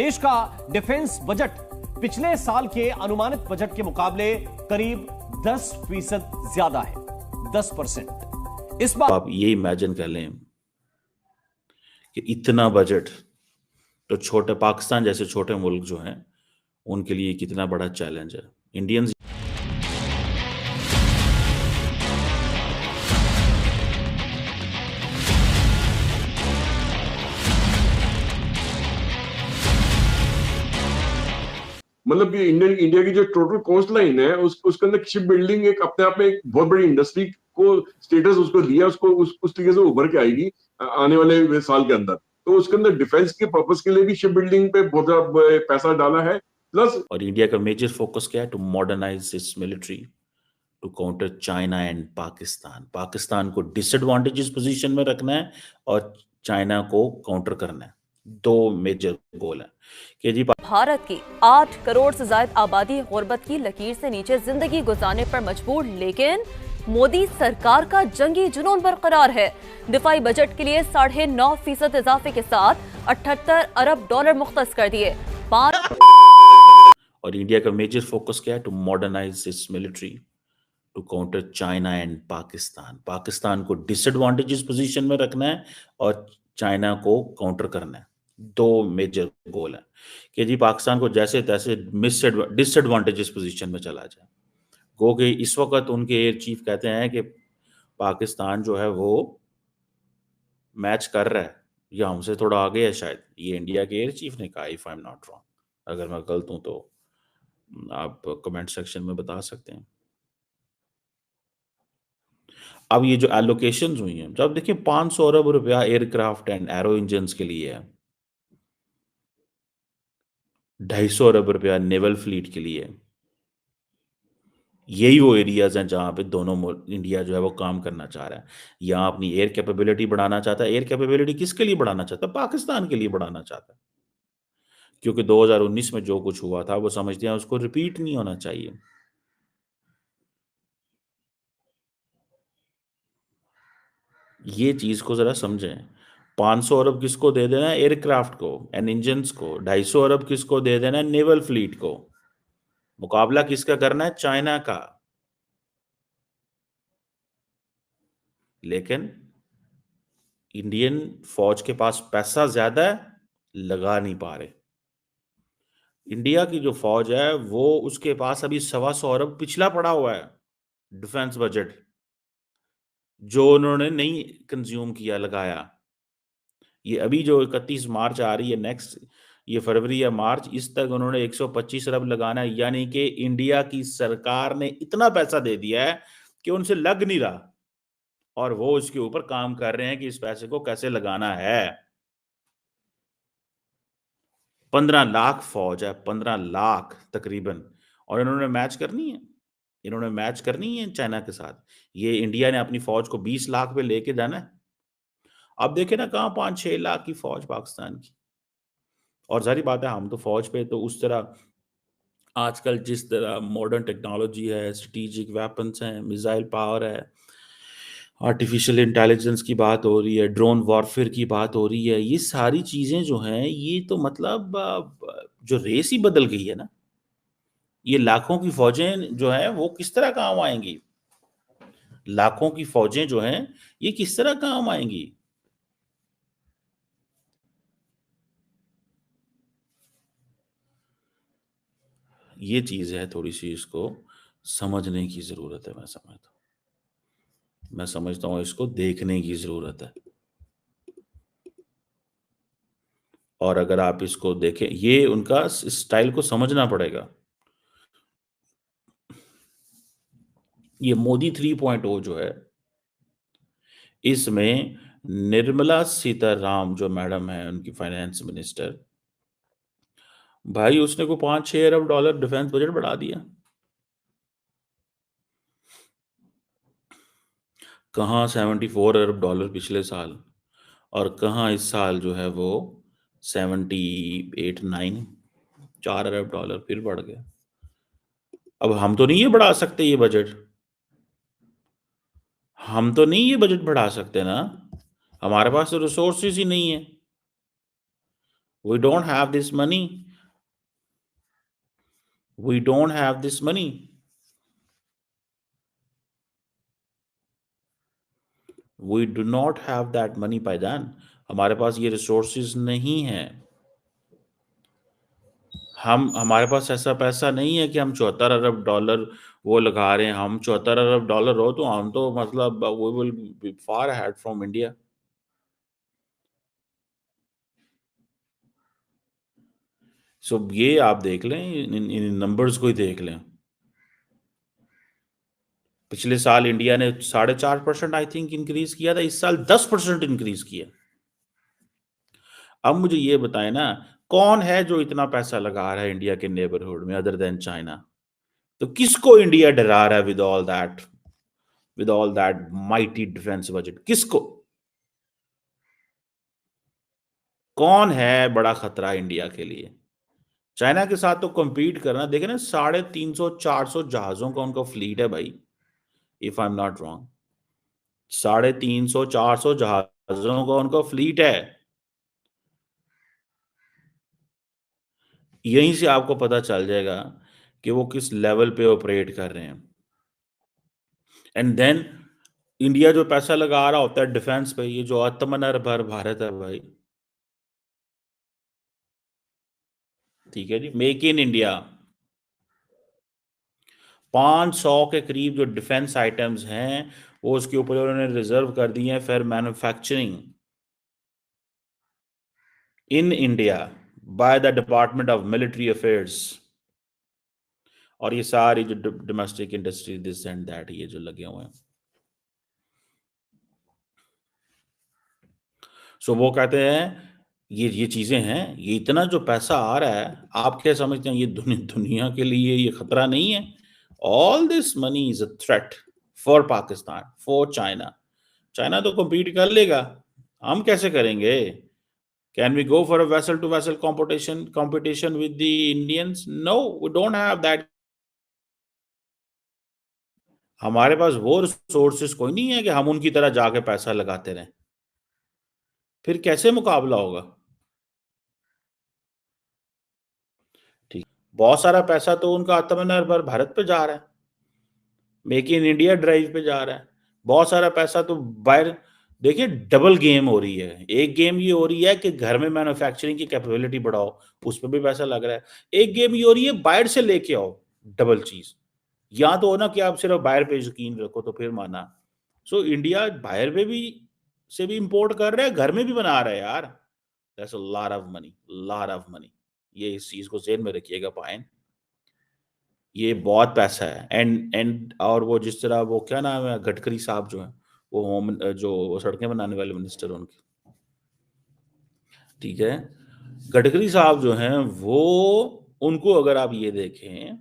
देश का defence budget पिछले साल के अनुमानित बजट के मुकाबले करीब 10% ज्यादा है। 10%। इस बार आप ये इमेजिन कर लें कि इतना बजट तो छोटे पाकिस्तान जैसे छोटे मुल्क जो हैं उनके लिए कितना बड़ा चैलेंज है। इंडियंस मतलब कि इंडिया की जो टोटल कोस्ट लाइन है उसके अंदर शिप बिल्डिंग एक अपने आप में एक बहुत बड़ी इंडस्ट्री को स्टेटस उसको दिया, उसको उस तरीके से उभर के आएगी आने वाले साल के अंदर। तो उसके अंदर डिफेंस के पर्पस के लिए भी शिप बिल्डिंग पे बहुत ज्यादा पैसा डाला है। प्लस और इंडिया का मेजर फोकस क्या है? To modernise its military to counter China and Pakistan. Pakistan को डिसएडवांटेजेस पोजीशन में रखना है और चाइना को काउंटर करना है। दो मेजर गोल है कि जी भारत की 8 करोड़ से ज्यादा आबादी गुर्बत की लकीर से नीचे जिंदगी गुजारने पर मजबूर, लेकिन मोदी सरकार का जंगी जुनून बरकरार है। दिफाई बजट के लिए 9.5% इजाफे के साथ 78 अरब डॉलर मुख्तस कर दिए। और इंडिया का मेजर फोकस क्या है? To modernise its military to counter China and Pakistan. Pakistan को डिसएडवांटेजेस पोजीशन में रखना है और चाइना को काउंटर करना है। दो मेजर गोल है कि जी पाकिस्तान को जैसे तैसे डिसएडवांटेजेस पोजीशन में चला जाए। गो कि इस वक्त उनके एयर चीफ कहते हैं कि पाकिस्तान जो है वो मैच कर रहा है या हमसे थोड़ा आगे है शायद। ये इंडिया के एयर चीफ ने कहा, if I am not wrong. अगर मैं गलत हूं तो आप कमेंट सेक्शन में बता सकते हैं। अब ये जो एलोकेशन हुई हैं, जब देखिए 500 अरब रुपया एयरक्राफ्ट एंड एरो इंजन के लिए है, 250 अरब रुपया नेवल फ्लीट के लिए। यही वो एरियाज हैं जहां पे दोनों इंडिया जो है वो काम करना चाह रहा है। यहाँ अपनी एयर कैपेबिलिटी बढ़ाना चाहता है। एयर कैपेबिलिटी किसके लिए बढ़ाना चाहता है? पाकिस्तान के लिए बढ़ाना चाहता है, क्योंकि 2019 में जो कुछ हुआ था वो समझते हैं उसको रिपीट नहीं होना चाहिए। ये चीज को जरा समझें। 500 अरब किसको दे देना है? एयरक्राफ्ट को एंड इंजन को। 250 अरब किसको दे देना है? नेवल फ्लीट को। मुकाबला किसका करना है? चाइना का। लेकिन इंडियन फौज के पास पैसा ज्यादा है, लगा नहीं पा रहे। इंडिया की जो फौज है वो उसके पास अभी 125 अरब पिछला पड़ा हुआ है डिफेंस बजट, जो उन्होंने नहीं कंज्यूम किया, लगाया। ये अभी जो 31 मार्च आ रही है, नेक्स्ट ये फरवरी या मार्च, इस तक उन्होंने 125 अरब लगाना है। यानी कि इंडिया की सरकार ने इतना पैसा दे दिया है कि उनसे लग नहीं रहा, और वो इसके ऊपर काम कर रहे हैं कि इस पैसे को कैसे लगाना है। 15 लाख फौज है, 15 लाख तकरीबन, और इन्होंने मैच करनी है। इन्होंने मैच करनी है चाइना के साथ। ये इंडिया ने अपनी फौज को 20 लाख पे लेके जाना है। अब देखे ना, कहां 5-6 लाख की फौज पाकिस्तान की। और सारी बात है, हम तो फौज पे तो उस तरह आजकल जिस तरह मॉडर्न टेक्नोलॉजी है, स्ट्रेटेजिक वेपन्स हैं, मिसाइल पावर है, आर्टिफिशियल इंटेलिजेंस की बात हो रही है, ड्रोन वॉरफेयर की बात हो रही है, ये सारी चीजें जो हैं ये तो मतलब जो रेस ही बदल गई है ना। ये लाखों की फौजें जो हैं वो किस तरह काम आएंगी? लाखों की फौजें जो हैं ये किस तरह काम आएंगी? ये चीज है, थोड़ी सी इसको समझने की जरूरत है। मैं समझता हूं इसको देखने की जरूरत है। और अगर आप इसको देखें, ये उनका स्टाइल को समझना पड़ेगा। ये मोदी 3.0 जो है, इसमें निर्मला सीताराम जो मैडम है उनकी फाइनेंस मिनिस्टर, भाई उसने को 5-6 अरब डॉलर डिफेंस बजट बढ़ा दिया। कहाँ 74 अरब डॉलर पिछले साल, और कहाँ इस साल जो है वो 78-9, 4 अरब डॉलर फिर बढ़ गया। अब हम तो नहीं ये बढ़ा सकते ये बजट, हम तो नहीं ये बजट बढ़ा सकते ना। हमारे पास तो रिसोर्सेज ही नहीं है। We don't have this money. We don't have this money. We do not have that money भाईजान, हमारे पास ये रिसोर्सेज नहीं है। हमारे पास ऐसा पैसा नहीं है कि हम 74 अरब डॉलर वो लगा रहे हैं। हम 74 अरब डॉलर हो तो हम तो मतलब we will be far ahead from India. सो ये आप देख लें, इन नंबर्स को ही देख लें। पिछले साल इंडिया ने 4.5% आई थिंक इंक्रीज किया था, इस साल 10% इंक्रीज किया। अब मुझे ये बताएं ना, कौन है जो इतना पैसा लगा रहा है इंडिया के नेबरहुड में अदर देन चाइना? तो किसको इंडिया डरा रहा है with all that mighty defence budget? किसको? कौन है बड़ा खतरा इंडिया के लिए? चाइना के साथ तो compete करना, देखे ना 350-400 जहाजों का उनका फ्लीट है भाई, if I am not wrong. 350-400 जहाजों का उनका फ्लीट है। यहीं से आपको पता चल जाएगा कि वो किस लेवल पे ऑपरेट कर रहे हैं। एंड देन इंडिया जो पैसा लगा रहा होता है डिफेंस पे, ये जो आत्मनिर्भर भारत है भाई, ठीक है जी, मेक इन इंडिया। 500 के करीब जो डिफेंस आइटम्स हैं वो उसके ऊपर उन्होंने रिजर्व कर दिए हैं for manufacturing in India by the department of military affairs. और ये सारी जो domestic industry this and that ये जो लगे हुए हैं, सो वो कहते हैं ये चीजें हैं, ये इतना जो पैसा आ रहा है, आप क्या समझते हैं ये दुनिया के लिए ये खतरा नहीं है? All this money is a threat for Pakistan, for China. China तो compete कर लेगा, हम कैसे करेंगे? Can we go for a vessel to vessel competition with the Indians? No, we don't have that. हमारे पास वो रिसोर्सेस कोई नहीं है कि हम उनकी तरह जाके पैसा लगाते रहें। फिर कैसे मुकाबला होगा? ठीक, बहुत सारा पैसा तो उनका आत्मनिर्भर भारत पे जा रहा है, मेक इन इंडिया ड्राइव पे जा रहा है। बहुत सारा पैसा तो बाहर, देखिए डबल गेम हो रही है। एक गेम ये हो रही है कि घर में मैन्युफैक्चरिंग की कैपेबिलिटी बढ़ाओ, उस पर भी पैसा लग रहा है। एक गेम ये हो रही है बाहर से लेके आओ डबल चीज। या तो हो ना कि आप सिर्फ बाहर पे यकीन रखो तो फिर माना। सो इंडिया बाहर पे भी से भी इंपोर्ट कर रहा है, घर में भी बना रहा है यार। That's a lot of money, lot of money. ये इस चीज को ज़हन में रखिएगा पायन, ये बहुत पैसा है। एंड और वो जिस तरह वो क्या नाम है गडकरी साहब जो है, वो होम जो सड़कें बनाने वाले मिनिस्टर उनके, ठीक है, गडकरी साहब जो हैं वो, उनको अगर आप ये देखें,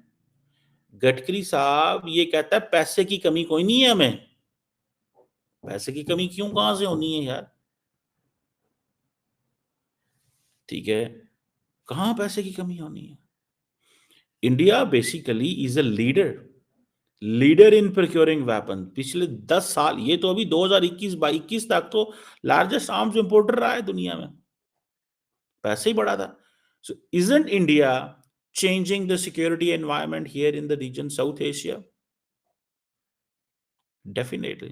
गडकरी साहब ये कहता है पैसे की कमी कोई नहीं है हमें। पैसे की कमी क्यों, कहां से होनी है यार? ठीक है, कहां पैसे की कमी होनी है? India basically is a leader in procuring weapon. पिछले 10 साल, ये तो अभी 2021 तक तो लार्जेस्ट आर्म्स इंपोर्टर रहा है दुनिया में, पैसे ही बढ़ा था। सो isn't India changing the security environment here in the region, South Asia? Definitely.